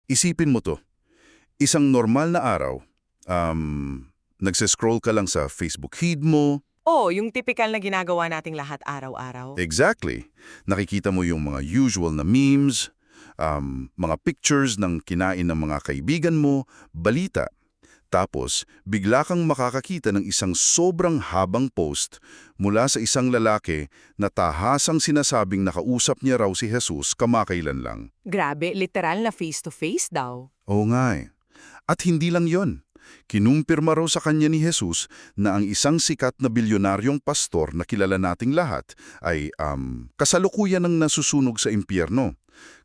Isipin mo to, isang normal na araw, nagsescroll ka lang sa Facebook feed mo. Oo, yung tipikal na ginagawa nating lahat araw-araw. Exactly. Nakikita mo yung mga usual na memes, mga pictures ng kinain ng mga kaibigan mo, balita. Tapos, bigla kang makakakita ng isang sobrang habang post mula sa isang lalaki na tahasang sinasabing nakausap niya raw si Jesus kamakailan lang. Grabe, literal na face-to-face daw. Oo nga eh. At hindi lang yon. Kinumpirma raw sa kanya ni Jesus na ang isang sikat na bilyonaryong pastor na kilala nating lahat ay kasalukuyan ng nasusunog sa impyerno.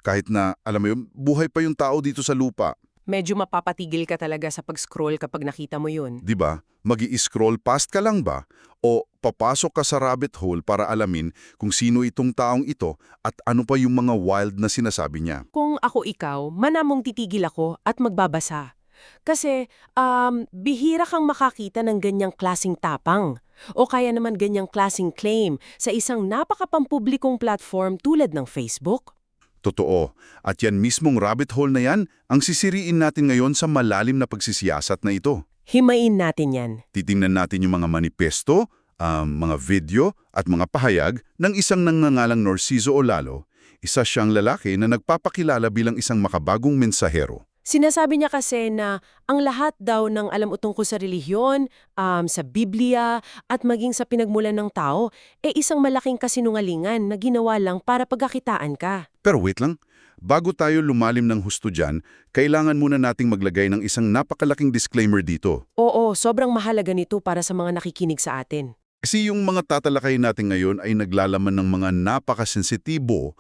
Kahit na, alam mo yun, buhay pa yung tao dito sa lupa. Medyo mapapatigil ka talaga sa pag-scroll kapag nakita mo yun. Di ba? Mag-i-scroll past ka lang ba? O papasok ka sa rabbit hole para alamin kung sino itong taong ito at ano pa yung mga wild na sinasabi niya? Kung ako ikaw, manamong titigil ako at magbabasa. Kasi, bihira kang makakita ng ganyang klasing tapang. O kaya naman ganyang klasing claim sa isang napakapampublikong platform tulad ng Facebook. Totoo. At yan mismong rabbit hole na yan ang sisiriin natin ngayon sa malalim na pagsisiyasat na ito. Himayin natin yan. Titingnan natin yung mga manifesto, mga video at mga pahayag ng isang nangangalang Narciso Olalo, isa siyang lalaki na nagpapakilala bilang isang makabagong mensahero. Sinasabi niya kasi na ang lahat daw ng alam o tungkol sa relihiyon, sa Biblia, at maging sa pinagmulan ng tao, isang malaking kasinungalingan na ginawa lang para pagkakitaan ka. Pero wait lang, bago tayo lumalim ng husto dyan, kailangan muna nating maglagay ng isang napakalaking disclaimer dito. Oo, sobrang mahalaga nito para sa mga nakikinig sa atin. Kasi yung mga tatalakay natin ngayon ay naglalaman ng mga napakasensitibo,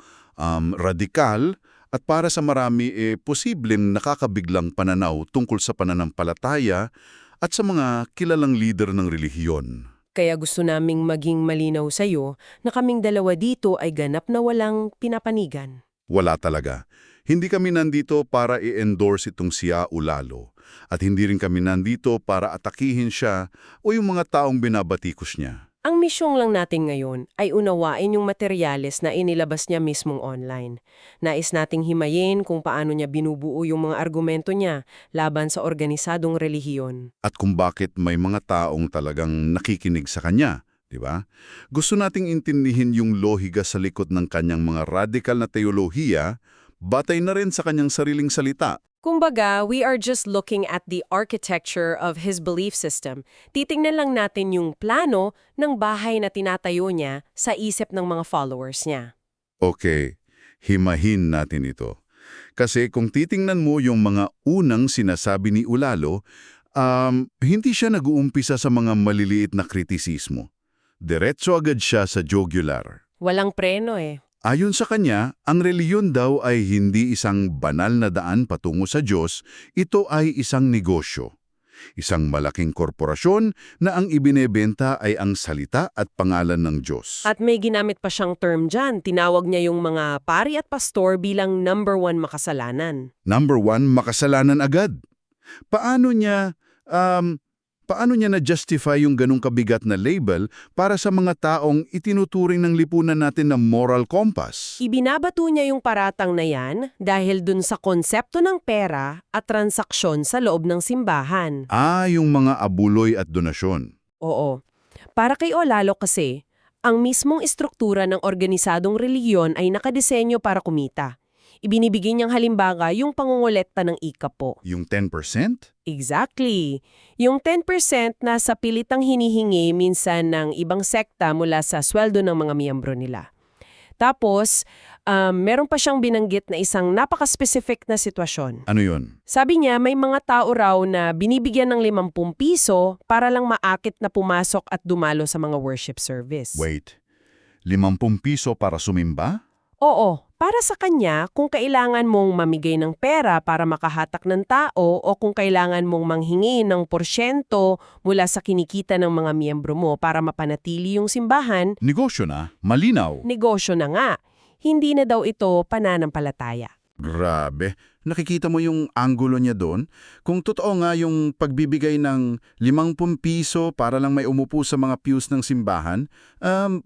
radikal, at para sa marami posibleng nakakabiglang pananaw tungkol sa pananampalataya at sa mga kilalang leader ng relihiyon. Kaya gusto naming maging malinaw sa'yo na kaming dalawa dito ay ganap na walang pinapanigan. Wala talaga. Hindi kami nandito para i-endorse itong siya Olalo. At hindi rin kami nandito para atakihin siya o yung mga taong binabatikos niya. Ang misyong lang natin ngayon ay unawain yung materyales na inilabas niya mismong online. Nais nating himayin kung paano niya binubuo yung mga argumento niya laban sa organisadong relihiyon. At kung bakit may mga taong talagang nakikinig sa kanya, di ba? Gusto nating intindihin yung lohiga sa likod ng kanyang mga radical na teolohiya, batay na rin sa kanyang sariling salita. Kumbaga, we are just looking at the architecture of his belief system. Titingnan lang natin yung plano ng bahay na tinatayo niya sa isip ng mga followers niya. Okay, himahin natin ito. Kasi kung titingnan mo yung mga unang sinasabi ni Olalo, hindi siya nag-uumpisa sa mga maliliit na kritisismo. Diretso agad siya sa jugular. Walang preno eh. Ayon sa kanya, ang reliyon daw ay hindi isang banal na daan patungo sa Diyos, ito ay isang negosyo. Isang malaking korporasyon na ang ibinebenta ay ang salita at pangalan ng Diyos. At may ginamit pa siyang term dyan. Tinawag niya yung mga pari at pastor bilang number 1 makasalanan. Number 1, makasalanan agad. Paano niya na-justify yung ganong kabigat na label para sa mga taong itinuturing ng lipunan natin na moral compass? Ibinabato niya yung paratang na yan dahil dun sa konsepto ng pera at transaksyon sa loob ng simbahan. Yung mga abuloy at donasyon. Oo. Para kay Olalo kasi, ang mismong istruktura ng organisadong relihiyon ay nakadesenyo para kumita. Ibinibigay niyang halimbawa yung pangungolekta ng ikapo. Yung 10%? Exactly. Yung 10% na sa pilitang hinihingi minsan ng ibang sekta mula sa sweldo ng mga miyembro nila. Tapos, meron pa siyang binanggit na isang napaka-specific na sitwasyon. Ano yun? Sabi niya may mga tao raw na binibigyan ng 50 piso para lang maakit na pumasok at dumalo sa mga worship service. Wait, 50 piso para sumimba? Oo, para sa kanya, kung kailangan mong mamigay ng pera para makahatak ng tao o kung kailangan mong manghingi ng porsyento mula sa kinikita ng mga miyembro mo para mapanatili yung simbahan, Negosyo na, malinaw. negosyo na nga. Hindi na daw ito pananampalataya. Grabe, nakikita mo yung anggulo niya doon? Kung totoo nga yung pagbibigay ng 50 piso para lang may umupo sa mga pews ng simbahan,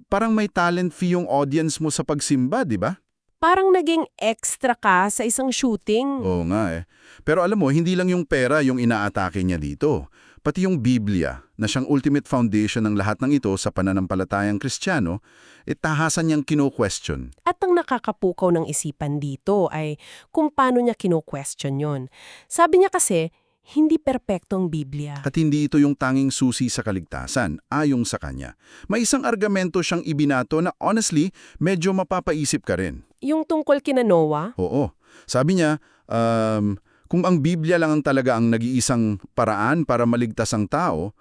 parang may talent fee yung audience mo sa pagsimba, di ba? Parang naging extra ka sa isang shooting. Oo nga eh. Pero alam mo, hindi lang yung pera yung inaatake niya dito. Pati yung Biblia, na siyang ultimate foundation ng lahat ng ito sa pananampalatayang Kristiyano, tahasan niyang kino-question. At ang nakakapukaw ng isipan dito ay kung paano niya kino-question yon. Sabi niya kasi, hindi perpektong Biblia. At hindi ito yung tanging susi sa kaligtasan, ayon sa kanya. May isang argumento siyang ibinato na honestly, medyo mapapaisip ka rin. Yung tungkol kina Noah, Oo. Sabi niya, kung ang Biblia lang ang talaga ang nag-iisang paraan para maligtas ang tao,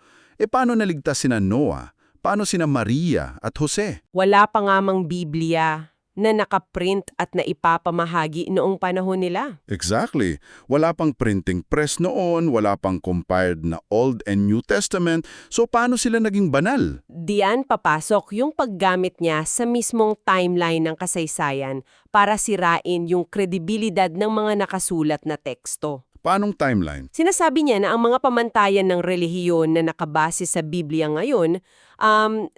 paano naligtas sina Noah? Paano sina Maria at Jose? wala pa nga mang Biblia na nakaprint at naipapamahagi noong panahon nila. Exactly. Wala pang printing press noon, wala pang compiled na Old and New Testament, so paano sila naging banal? Diyan papasok yung paggamit niya sa mismong timeline ng kasaysayan para sirain yung kredibilidad ng mga nakasulat na teksto. Paanong timeline? Sinasabi niya na ang mga pamantayan ng relihiyon na nakabase sa Biblia ngayon,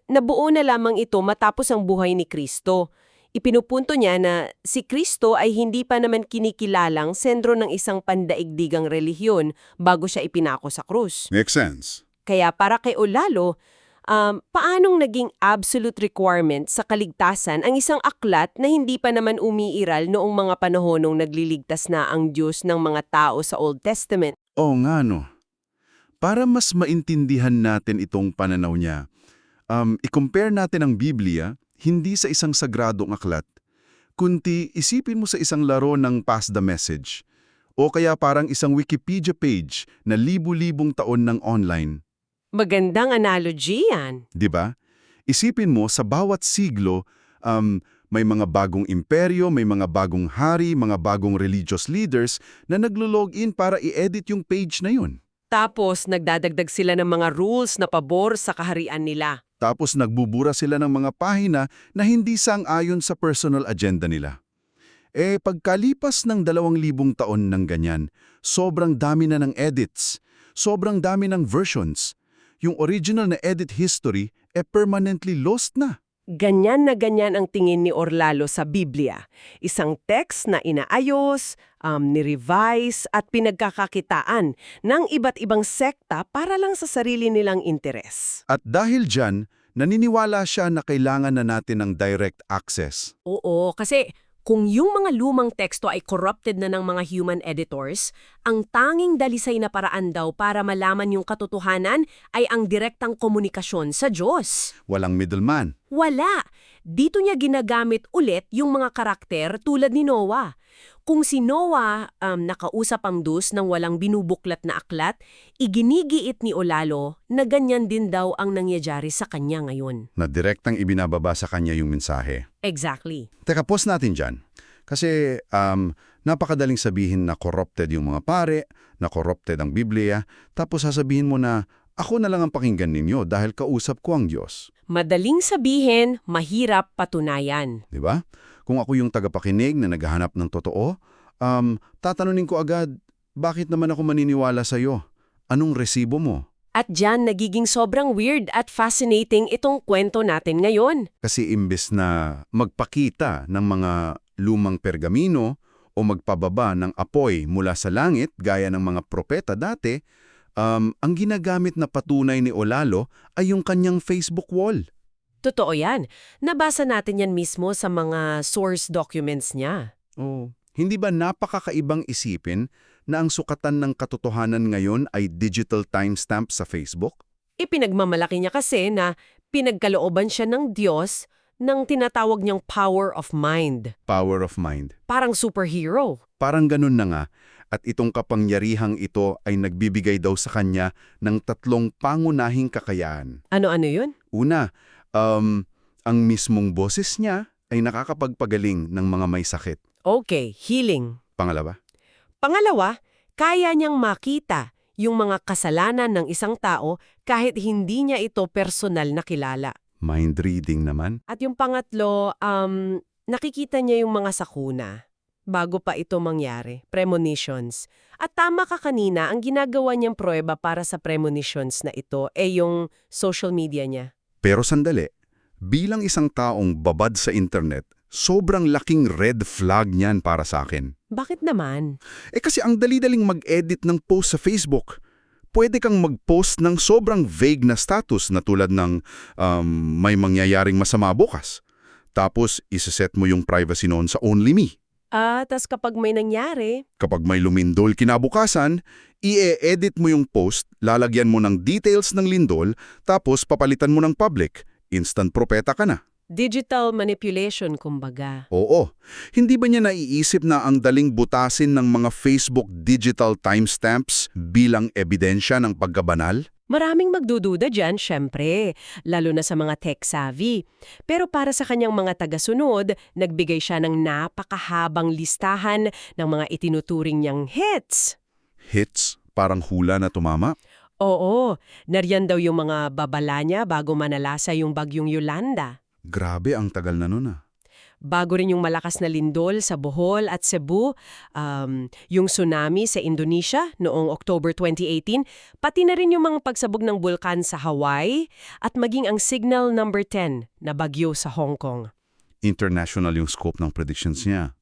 nabuo na lamang ito matapos ang buhay ni Kristo. Ipinupunto niya na si Kristo ay hindi pa naman kinikilalang sentro ng isang pandaigdigang relihiyon bago siya ipinako sa krus. Makes sense. Kaya para kay Olalo, paanong naging absolute requirement sa kaligtasan ang isang aklat na hindi pa naman umiiral noong mga panahon nung nagliligtas na ang Diyos ng mga tao sa Old Testament? Oo nga no. Para mas maintindihan natin itong pananaw niya, i-compare natin ang Biblia hindi sa isang sagradong aklat, kundi isipin mo sa isang laro ng Pass the Message, o kaya parang isang Wikipedia page na libu-libong taon ng online. Magandang analogy yan. 'Di ba? Isipin mo sa bawat siglo, may mga bagong imperyo, may mga bagong hari, mga bagong religious leaders na naglo-login para i-edit yung page na yun. Tapos nagdadagdag sila ng mga rules na pabor sa kaharian nila. Tapos nagbubura sila ng mga pahina na hindi sang-ayon sa personal agenda nila. Pagkalipas ng 2,000 taon ng ganyan, sobrang dami na ng edits, sobrang dami ng versions. Yung original na edit history, permanently lost na. Ganyan na ganyan ang tingin ni Orlalo sa Biblia. Isang text na inaayos, ni-revise at pinagkakakitaan ng iba't ibang sekta para lang sa sarili nilang interes. At dahil dyan, naniniwala siya na kailangan na natin ng direct access. Oo, kasi kung yung mga lumang teksto ay corrupted na ng mga human editors, ang tanging dalisay na paraan daw para malaman yung katotohanan ay ang direktang komunikasyon sa Diyos. Walang middleman. Wala! Dito niya ginagamit ulit yung mga karakter tulad ni Noah. Kung si Noah nakausap ang Diyos ng walang binubuklat na aklat, iginigiit ni Olalo na ganyan din daw ang nangyayari sa kanya ngayon. Na direktang ibinababa sa kanya yung mensahe. Exactly. Teka, pause natin dyan. Kasi napakadaling sabihin na corrupted yung mga pare, na corrupted ang Biblia, tapos sasabihin mo na ako na lang ang pakinggan ninyo dahil kausap ko ang Diyos. Madaling sabihin, mahirap patunayan. Di ba? Kung ako yung tagapakinig na naghahanap ng totoo, tatanunin ko agad, bakit naman ako maniniwala sa'yo? Anong resibo mo? At dyan nagiging sobrang weird at fascinating itong kwento natin ngayon. Kasi imbes na magpakita ng mga lumang pergamino o magpababa ng apoy mula sa langit gaya ng mga propeta dati, ang ginagamit na patunay ni Olalo ay yung kanyang Facebook wall. Totoo yan. Nabasa natin yan mismo sa mga source documents niya. Oh, hindi ba napakakaibang isipin na ang sukatan ng katotohanan ngayon ay digital timestamp sa Facebook? Ipinagmamalaki niya kasi na pinagkalooban siya ng Diyos ng tinatawag niyang power of mind. Power of mind. Parang superhero. Parang ganun na nga. At itong kapangyarihang ito ay nagbibigay daw sa kanya ng 3 pangunahing kakayahan. Ano-ano yun? Una, ang mismong boses niya ay nakakapagpagaling ng mga may sakit. Okay, healing. Pangalawa, Pangalawa, kaya niyang makita yung mga kasalanan ng isang tao kahit hindi niya ito personal na kilala. mind reading naman. At yung pangatlo, nakikita niya yung mga sakuna bago pa ito mangyari, premonitions. At tama ka kanina, ang ginagawa niyang pruweba para sa premonitions na ito ay yung social media niya. Pero sandali, bilang isang taong babad sa internet, Sobrang laking red flag niyan para sa akin. Bakit naman? Kasi ang dali-daling mag-edit ng post sa Facebook. Pwede kang mag-post ng sobrang vague na status na tulad ng may mangyayaring masama bukas. Tapos, isaset mo yung privacy noon sa Only Me. Tas kapag may nangyari, Kapag may lumindol kinabukasan, i-edit mo yung post, lalagyan mo ng details ng lindol, tapos papalitan mo ng public. Instant propeta ka na. digital manipulation kumbaga. Oo. Hindi ba niya naiisip na ang daling butasin ng mga Facebook digital timestamps bilang ebidensya ng pagkabanal? Maraming magdududa dyan, syempre, lalo na sa mga tech-savvy. Pero para sa kanyang mga tagasunod, nagbigay siya ng napakahabang listahan ng mga itinuturing niyang hits. Hits? Parang hula na tumama? Oo, nariyan daw yung mga babala niya bago manalasa yung bagyong Yolanda. Grabe, ang tagal na nun ah. Bago rin yung malakas na lindol sa Bohol at Cebu, yung tsunami sa Indonesia noong October 2018, pati na rin yung mga pagsabog ng bulkan sa Hawaii at maging ang signal number 10 na bagyo sa Hong Kong. International yung scope ng predictions niya.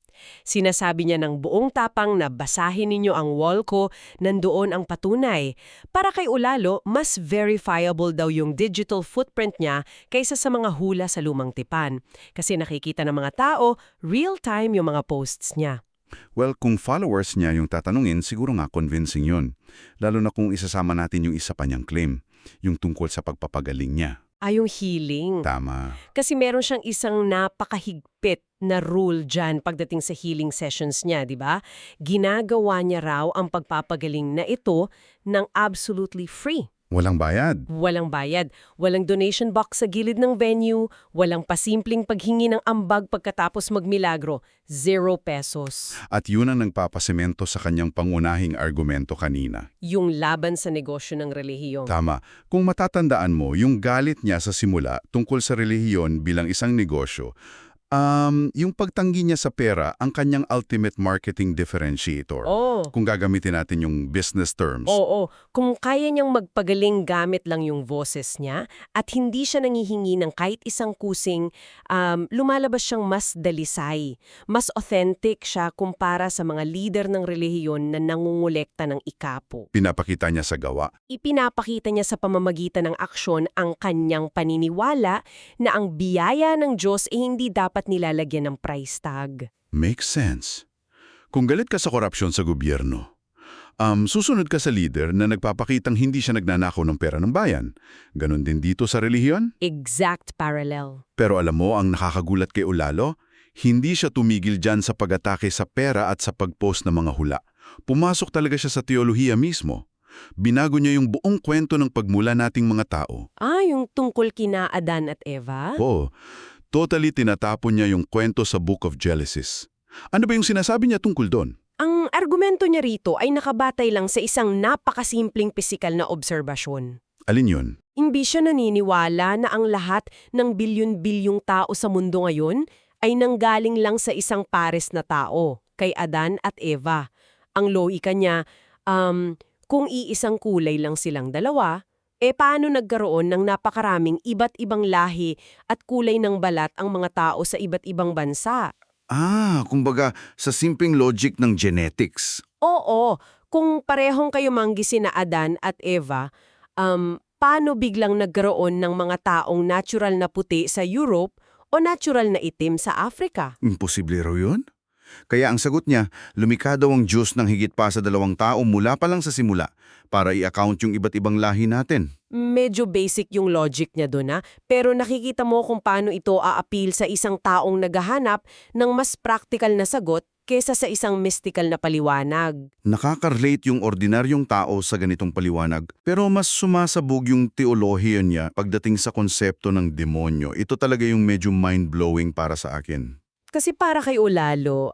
Sinasabi niya ng buong tapang na basahin ninyo ang wall ko, nandoon ang patunay. Para kay Ulalo, mas verifiable daw yung digital footprint niya kaysa sa mga hula sa lumang tipan. Kasi nakikita ng mga tao, real-time yung mga posts niya. Well, kung followers niya yung tatanungin, siguro nga convincing yun. Lalo na kung isasama natin yung isa pa niyang claim, yung tungkol sa pagpapagaling niya. Yung healing. Tama. Kasi meron siyang isang napakahigpit na rule dyan pagdating sa healing sessions niya, di ba? Ginagawa niya raw ang pagpapagaling na ito ng absolutely free. Walang bayad. Walang bayad, walang donation box sa gilid ng venue, walang pasimpleng paghingi ng ambag pagkatapos magmilagro, 0 pesos. At yun ang nagpapasemento sa kanyang pangunahing argumento kanina. Yung laban sa negosyo ng relihiyon. Tama. Kung matatandaan mo, yung galit niya sa simula tungkol sa relihiyon bilang isang negosyo, yung pagtanggi niya sa pera ang kanyang ultimate marketing differentiator. Oo. Kung gagamitin natin yung business terms. Oo, kung kaya niyang magpagaling gamit lang yung boses niya at hindi siya nangihingi ng kahit isang kusing, lumalabas siyang mas dalisay. Mas authentic siya kumpara sa mga leader ng relihiyon na nangungulekta ng ikapo. Pinapakita niya sa gawa. Ipinapakita niya sa pamamagitan ng aksyon ang kanyang paniniwala na ang biyaya ng Diyos ay hindi dapat nilalagyan ng price tag. Makes sense. Kung galit ka sa korupsyon sa gobyerno, susunod ka sa leader na nagpapakitang hindi siya nagnanakaw ng pera ng bayan. Ganon din dito sa relihiyon. Exact parallel. Pero alam mo ang nakakagulat kay Ulalo? Hindi siya tumigil dyan sa pag-atake sa pera at sa pag-post ng mga hula. Pumasok talaga siya sa teolohiya mismo. Binago niya yung buong kwento ng pagmula nating mga tao. Yung tungkol kina Adan at Eva? Oo. Totally tinatapon niya yung kwento sa Book of Genesis. Ano ba yung sinasabi niya tungkol doon? Ang argumento niya rito ay nakabatay lang sa isang napakasimpleng pisikal na obserbasyon. Alin yun? Hindi siya naniniwala na ang lahat ng bilyon-bilyong tao sa mundo ngayon ay nanggaling lang sa isang pares na tao, kay Adan at Eva. Ang loika niya, kung iisang kulay lang silang dalawa, paano nagkaroon ng napakaraming iba't ibang lahi at kulay ng balat ang mga tao sa iba't ibang bansa? Kumbaga sa simpleng logic ng genetics. Oo, kung parehong kayo manggi sina Adan at Eva, paano biglang nagkaroon ng mga taong natural na puti sa Europe o natural na itim sa Africa? Imposible raw yun? Kaya ang sagot niya, lumikha daw ang Diyos ng higit pa sa 2 tao mula pa lang sa simula para i-account yung iba't ibang lahi natin. Medyo basic yung logic niya doon, pero nakikita mo kung paano ito a-appeal sa isang taong naghahanap ng mas practical na sagot kesa sa isang mystical na paliwanag. Nakaka-relate yung ordinaryong tao sa ganitong paliwanag, pero mas sumasabog yung teolohiya niya pagdating sa konsepto ng demonyo. Ito talaga yung medyo mind-blowing para sa akin. Kasi para kay Ulalo,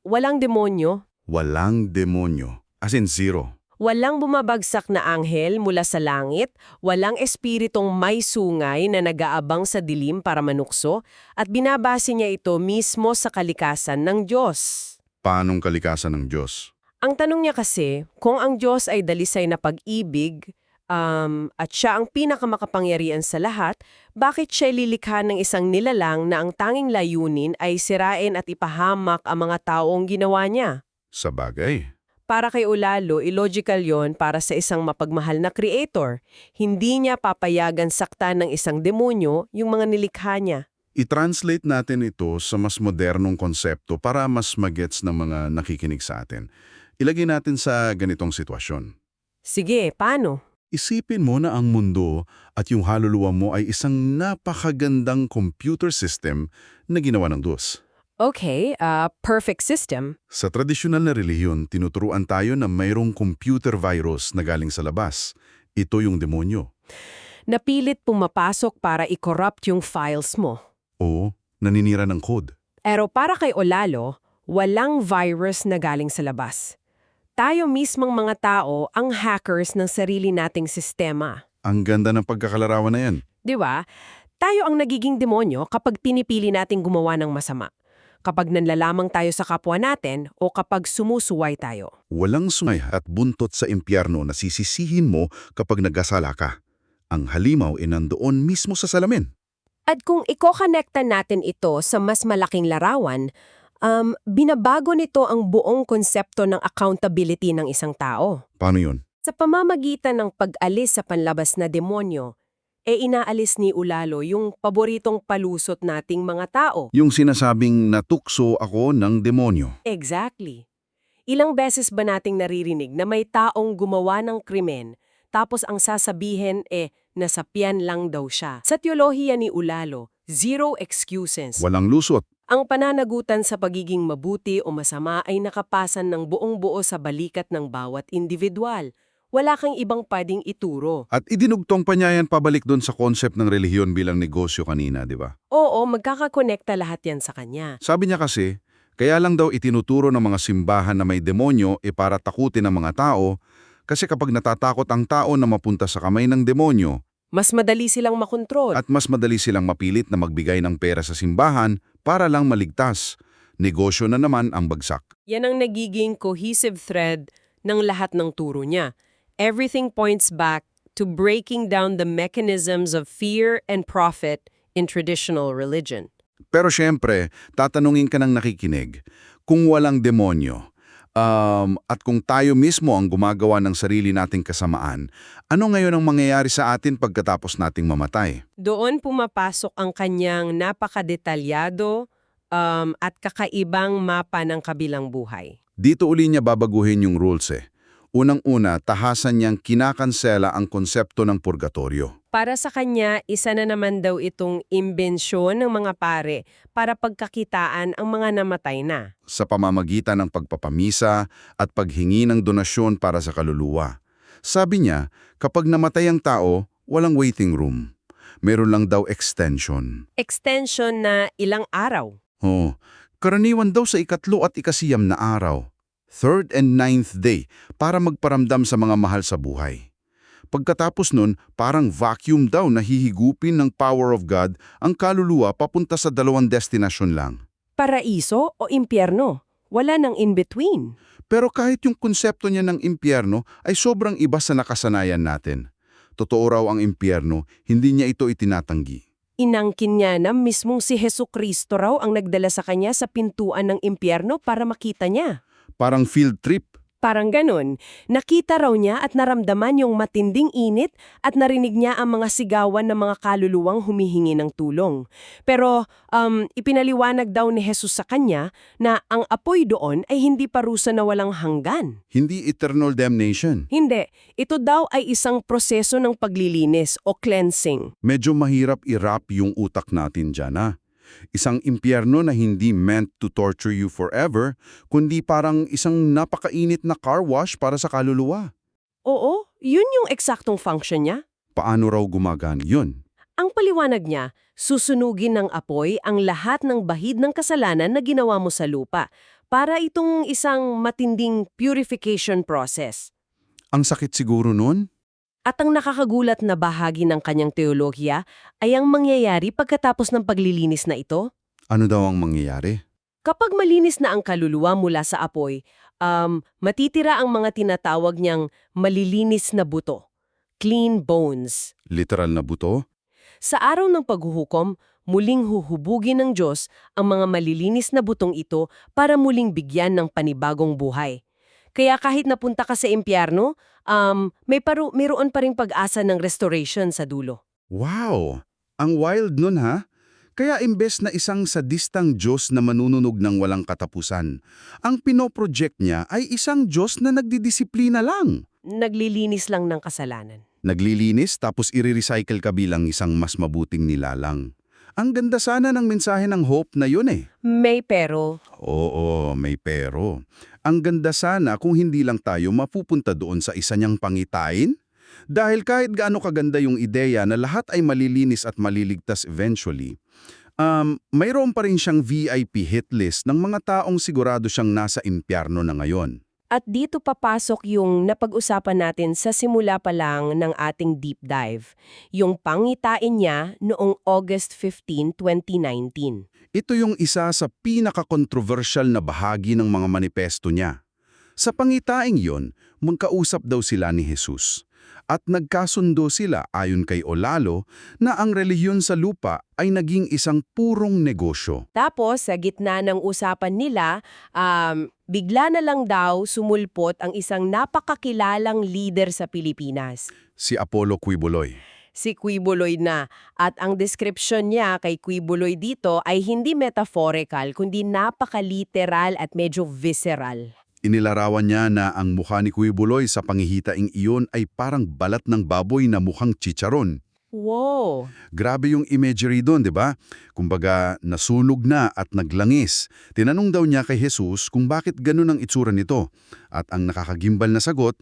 walang demonyo. Walang demonyo. As in zero. Walang bumabagsak na anghel mula sa langit, walang espiritong may sungay na nag-aabang sa dilim para manukso, at binabase niya ito mismo sa kalikasan ng Diyos. Paanong kalikasan ng Diyos? Ang tanong niya kasi, kung ang Diyos ay dalisay na pag-ibig, At siya ang pinakamakapangyarihan sa lahat, bakit siya lilikha ng isang nilalang na ang tanging layunin ay sirain at ipahamak ang mga taong ginawa niya? Sa bagay. Para kay Ulalo, illogical yon para sa isang mapagmahal na creator. Hindi niya papayagan saktan ng isang demonyo yung mga nilikha niya. I-translate natin ito sa mas modernong konsepto para mas magets ng mga nakikinig sa atin. Ilagay natin sa ganitong sitwasyon. Sige, paano? Isipin mo na ang mundo at yung haluluwa mo ay isang napakagandang computer system na ginawa ng Diyos. Okay, perfect system. Sa tradisyonal na relihiyon, tinuturuan tayo na mayroong computer virus na galing sa labas. Ito yung demonyo. Napilit pumapasok para i-corrupt yung files mo. O naninira ng code. Pero para kay Olalo, walang virus na galing sa labas. Tayo mismong mga tao ang hackers ng sarili nating sistema. Ang ganda ng pagkakalarawan na yan. Di ba? Tayo ang nagiging demonyo kapag pinipili nating gumawa ng masama. Kapag nanlalamang tayo sa kapwa natin o kapag sumusuway tayo. Walang sungay at buntot sa impyerno na sisisihin mo kapag nagkasala ka. Ang halimaw ay nandoon mismo sa salamin. At kung iko-connecta natin ito sa mas malaking larawan, binabago nito ang buong konsepto ng accountability ng isang tao. Paano yun? Sa pamamagitan ng pag-alis sa panlabas na demonyo, inaalis ni Ulalo yung paboritong palusot nating mga tao. Yung sinasabing natukso ako ng demonyo. Exactly. Ilang beses ba nating naririnig na may taong gumawa ng krimen, tapos ang sasabihin nasapian lang daw siya. Sa teolohiya ni Ulalo, zero excuses. Walang lusot. Ang pananagutan sa pagiging mabuti o masama ay nakapasan ng buong-buo sa balikat ng bawat individual. Wala kang ibang pwedeng ituro. At idinugtong pa niya yan pabalik doon sa concept ng relihiyon bilang negosyo kanina, di ba? Oo, magkakakonekta lahat yan sa kanya. Sabi niya kasi, kaya lang daw itinuturo ng mga simbahan na may demonyo para takutin ang mga tao, kasi kapag natatakot ang tao na mapunta sa kamay ng demonyo, mas madali silang makontrol. at mas madali silang mapilit na magbigay ng pera sa simbahan para lang maligtas. Negosyo na naman ang bagsak. Yan ang nagiging cohesive thread ng lahat ng turo niya. Everything points back to breaking down the mechanisms of fear and profit in traditional religion. Pero syempre, tatanungin ka ng nakikinig, kung walang demonyo, at kung tayo mismo ang gumagawa ng sarili nating kasamaan, ano ngayon ang mangyayari sa atin pagkatapos nating mamatay? Doon pumapasok ang kanyang napakadetalyado at kakaibang mapa ng kabilang buhay. Dito uli niya babaguhin yung rules Unang-una, tahasan niyang kinakansela ang konsepto ng purgatorio. Para sa kanya, isa na naman daw itong imbensyon ng mga pare para pagkakitaan ang mga namatay na. Sa pamamagitan ng pagpapamisa at paghingi ng donasyon para sa kaluluwa. Sabi niya, kapag namatay ang tao, walang waiting room. Meron lang daw extension. Extension na ilang araw. Karaniwan daw sa 3 at 9 na araw. 3rd and 9th day para magparamdam sa mga mahal sa buhay. Pagkatapos nun, parang vacuum daw na hihigupin ng power of God ang kaluluwa papunta sa 2 destinasyon lang. Paraiso o impyerno? Wala nang in-between. Pero kahit yung konsepto niya ng impyerno ay sobrang iba sa nakasanayan natin. Totoo raw ang impyerno, hindi niya ito itinatanggi. Inangkin niya na mismong si Hesukristo raw ang nagdala sa kanya sa pintuan ng impyerno para makita niya. Parang field trip. Parang ganun. Nakita raw niya at naramdaman yung matinding init at narinig niya ang mga sigawan ng mga kaluluwang humihingi ng tulong. Pero ipinaliwanag daw ni Jesus sa kanya na ang apoy doon ay hindi parusa na walang hanggan. Hindi eternal damnation. Hindi. Ito daw ay isang proseso ng paglilinis o cleansing. Medyo mahirap i-wrap yung utak natin dyan, Isang impyerno na hindi meant to torture you forever, kundi parang isang napakainit na car wash para sa kaluluwa. Oo, yun yung eksaktong function niya. Paano raw gumagana yun? Ang paliwanag niya, susunugin ng apoy ang lahat ng bahid ng kasalanan na ginawa mo sa lupa para itong isang matinding purification process. Ang sakit siguro nun? At ang nakakagulat na bahagi ng kanyang teolohiya ay ang mangyayari pagkatapos ng paglilinis na ito. Ano daw ang mangyayari? Kapag malinis na ang kaluluwa mula sa apoy, matitira ang mga tinatawag niyang malilinis na buto. clean bones. Literal na buto? Sa araw ng paghuhukom, muling huhubugin ng Diyos ang mga malilinis na butong ito para muling bigyan ng panibagong buhay. Kaya kahit napunta ka sa impyerno, mayroon pa ring pag-asa ng restoration sa dulo. Wow! Ang wild nun ha? Kaya imbes na isang sadistang Diyos na manununog ng walang katapusan, ang pinoproject niya ay isang Diyos na nagdidisiplina lang. Naglilinis lang ng kasalanan. Naglilinis tapos i-recycle ka bilang isang mas mabuting nilalang. Ang ganda sana ng mensahe ng hope na yun eh. May pero, Oo, may pero. Ang ganda sana kung hindi lang tayo mapupunta doon sa isa niyang pangitain. Dahil kahit gaano kaganda yung ideya na lahat ay malilinis at maliligtas eventually, mayroon pa rin siyang VIP hit list ng mga taong sigurado siyang nasa impyerno na ngayon. at dito papasok yung napag-usapan natin sa simula pa lang ng ating deep dive, yung pangitain niya noong August 15, 2019. Ito yung isa sa pinaka-controversial na bahagi ng mga manifesto niya. Sa pangitaing yon, magkausap daw sila ni Jesus. At nagkasundo sila ayon kay Olalo na ang relihiyon sa lupa ay naging isang purong negosyo. Tapos, sa gitna ng usapan nila, bigla na lang daw sumulpot ang isang napakakilalang leader sa Pilipinas. Si Apollo Quiboloy. Si Quiboloy na. At ang description niya kay Quiboloy dito ay hindi metaphorical, kundi napaka-literal at medyo visceral. Inilarawan niya na ang mukha ni Quiboloy sa pangihitaing iyon ay parang balat ng baboy na mukhang chicharon. Wow! Grabe yung imagery doon, di ba? Kumbaga, nasunog na at naglangis. Tinanong daw niya kay Jesus kung bakit ganun ang itsura nito. At ang nakakagimbal na sagot,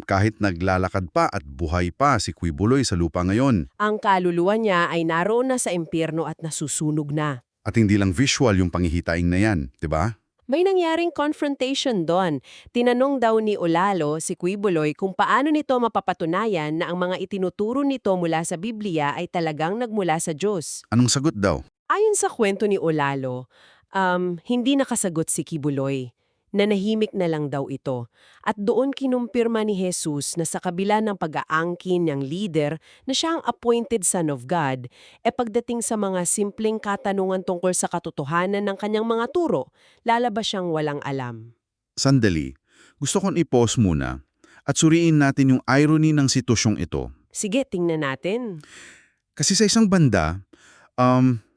kahit naglalakad pa at buhay pa si Quiboloy sa lupa ngayon. Ang kaluluwa niya ay naroon na sa impyerno at nasusunog na. At hindi lang visual yung pangihitaing na yan, di ba? May nangyaring confrontation doon. Tinanong daw ni Olalo si Quiboloy kung paano nito mapapatunayan na ang mga itinuturo nito mula sa Biblia ay talagang nagmula sa Diyos. Anong sagot daw? Ayon sa kwento ni Olalo, hindi nakasagot si Quiboloy. Nanahimik na lang daw ito. At doon kinumpirma ni Jesus na sa kabila ng pag-aangkin ng leader na siya ang appointed son of God, pagdating sa mga simpleng katanungan tungkol sa katotohanan ng kanyang mga turo, lalabas siyang walang alam. Sandali, gusto kong i-pause muna at suriin natin yung irony ng sitwasyong ito. Sige, tingnan natin. Kasi sa isang banda,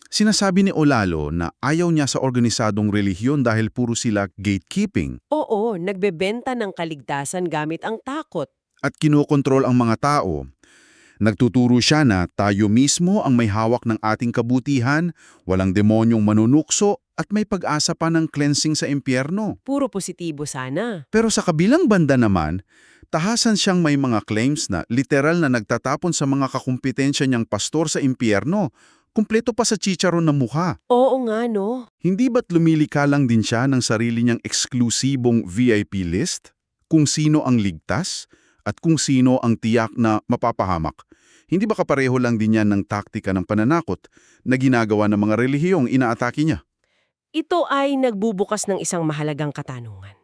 sinasabi ni Olalo na ayaw niya sa organisadong relihiyon dahil puro sila gatekeeping Oo, nagbebenta ng kaligtasan gamit ang takot. at kinokontrol ang mga tao. Nagtuturo siya na tayo mismo ang may hawak ng ating kabutihan, walang demonyong manunukso at may pag-asa pa ng cleansing sa impyerno. Puro positibo sana. Pero sa kabilang banda naman, tahasan siyang may mga claims na literal na nagtatapon sa mga kakumpetensya niyang pastor sa impyerno, kumpleto pa sa chicharon na mukha. Oo nga, no? Hindi ba't lumilika lang din siya ng sarili niyang eksklusibong VIP list? Kung sino ang ligtas at kung sino ang tiyak na mapapahamak. Hindi ba kapareho lang din yan ng taktika ng pananakot na ginagawa ng mga relihiyong inaatake niya? Ito ay nagbubukas ng isang mahalagang katanungan.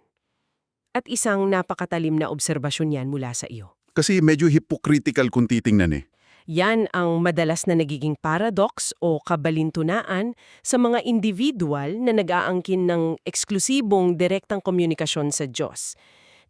At isang napakatalim na obserbasyon yan mula sa iyo. Kasi medyo hypocritical kung titingnan eh. Yan ang madalas na nagiging paradox o kabalintunaan sa mga individual na nag-aangkin ng eksklusibong direktang komunikasyon sa Diyos.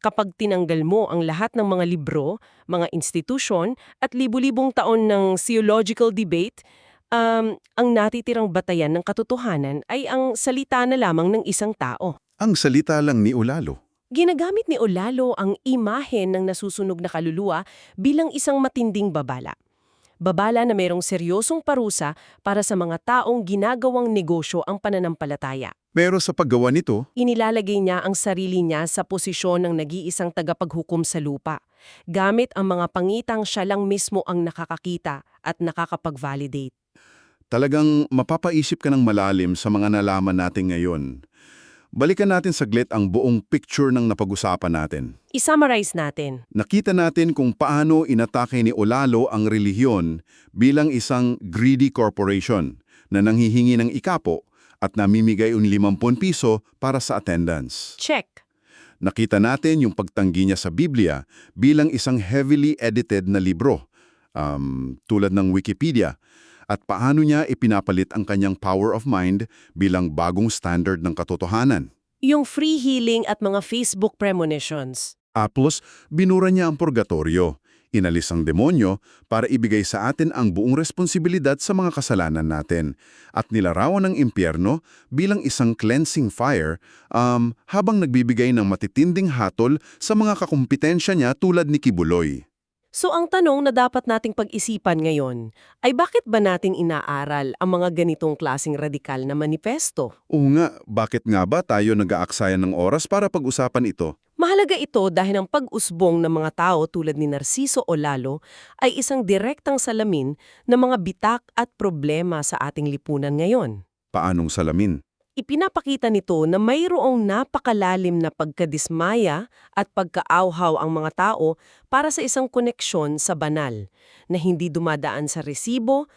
Kapag tinanggal mo ang lahat ng mga libro, mga institusyon at libu-libong taon ng theological debate, ang natitirang batayan ng katotohanan ay ang salita na lamang ng isang tao. Ang salita lang ni Olalo. Ginagamit ni Olalo ang imahe ng nasusunog na kaluluwa bilang isang matinding babala. Babala na mayroong seryosong parusa para sa mga taong ginagawang negosyo ang pananampalataya. Pero sa paggawa nito, Inilalagay niya ang sarili niya sa posisyon ng nag-iisang tagapaghukom sa lupa, gamit ang mga pangitang siya lang mismo ang nakakakita at nakakapag-validate. talagang mapapaisip ka ng malalim sa mga nalaman natin ngayon. Balikan natin saglit ang buong picture ng napag-usapan natin. I-summarize natin. Nakita natin kung paano inatake ni Olalo ang relihiyon bilang isang greedy corporation na nanghihingi ng ikapo at namimigay ng 50 piso para sa attendance. Check. Nakita natin yung pagtanggi niya sa Biblia bilang isang heavily edited na libro, tulad ng Wikipedia, at paano niya ipinapalit ang kanyang power of mind bilang bagong standard ng katotohanan. Yung free healing at mga Facebook premonitions. Plus, binura niya ang purgatorio. Inalis ang demonyo para ibigay sa atin ang buong responsibilidad sa mga kasalanan natin at nilarawan ng impyerno bilang isang cleansing fire habang nagbibigay ng matitinding hatol sa mga kakumpetensya niya tulad ni Kibuloy. So ang tanong na dapat nating pag-isipan ngayon ay bakit ba natin inaaral ang mga ganitong klaseng radikal na manifesto? Oo nga, bakit nga ba tayo nag-aaksaya ng oras para pag-usapan ito? Mahalaga ito dahil ang pag-usbong ng mga tao tulad ni Narciso o Lalo ay isang direktang salamin ng mga bitak at problema sa ating lipunan ngayon. Paanong salamin? Ipinapakita nito na mayroong napakalalim na pagkadismaya at pagkaawhaw ang mga tao para sa isang koneksyon sa banal na hindi dumadaan sa resibo,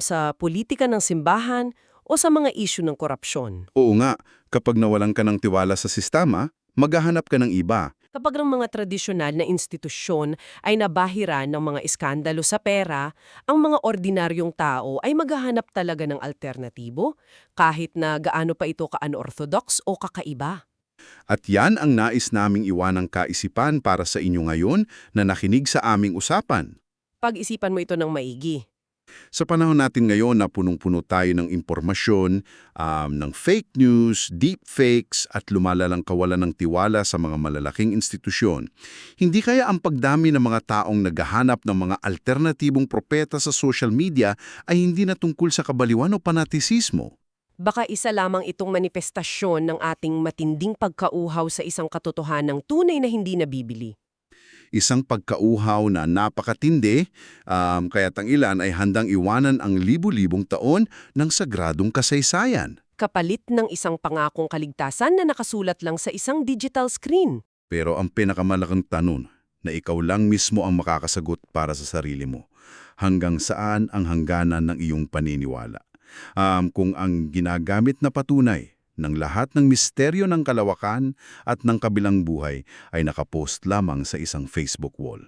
sa politika ng simbahan o sa mga isyu ng korupsyon. Oo nga, kapag nawalan ka ng tiwala sa sistema, maghahanap ka ng iba. Kapag ang mga tradisyonal na institusyon ay nabahira ng mga iskandalo sa pera, ang mga ordinaryong tao ay maghahanap talaga ng alternatibo, kahit na gaano pa ito ka-unorthodox o kakaiba. At yan ang nais naming iwanang kaisipan para sa inyo ngayon na nakinig sa aming usapan. Pag-isipan mo ito ng maigi. Sa panahon natin ngayon na punong-puno tayo ng impormasyon, ng fake news, deepfakes at lumalalang kawalan ng tiwala sa mga malalaking institusyon, hindi kaya ang pagdami ng mga taong naghahanap ng mga alternatibong propeta sa social media ay hindi na tungkol sa kabaliwan o panatisismo? Baka isa lamang itong manifestasyon ng ating matinding pagkauhaw sa isang katotohanang tunay na hindi nabibili. Isang pagkauhaw na napakatindi, kaya't ang ilan ay handang iwanan ang libu-libong taon ng sagradong kasaysayan. Kapalit ng isang pangakong kaligtasan na nakasulat lang sa isang digital screen. Pero ang pinakamalaking tanong na ikaw lang mismo ang makakasagot para sa sarili mo. Hanggang saan ang hangganan ng iyong paniniwala? Kung ang ginagamit na patunay ng lahat ng misteryo ng kalawakan at ng kabilang buhay ay nakapost lamang sa isang Facebook wall.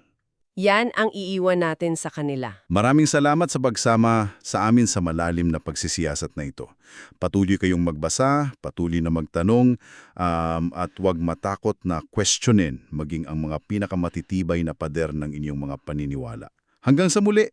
Yan ang iiwan natin sa kanila. Maraming salamat sa pagsama sa amin sa malalim na pagsisiyasat na ito. Patuloy kayong magbasa, patuloy na magtanong, at huwag matakot na questionin maging ang mga pinakamatitibay na pader ng inyong mga paniniwala. Hanggang sa muli!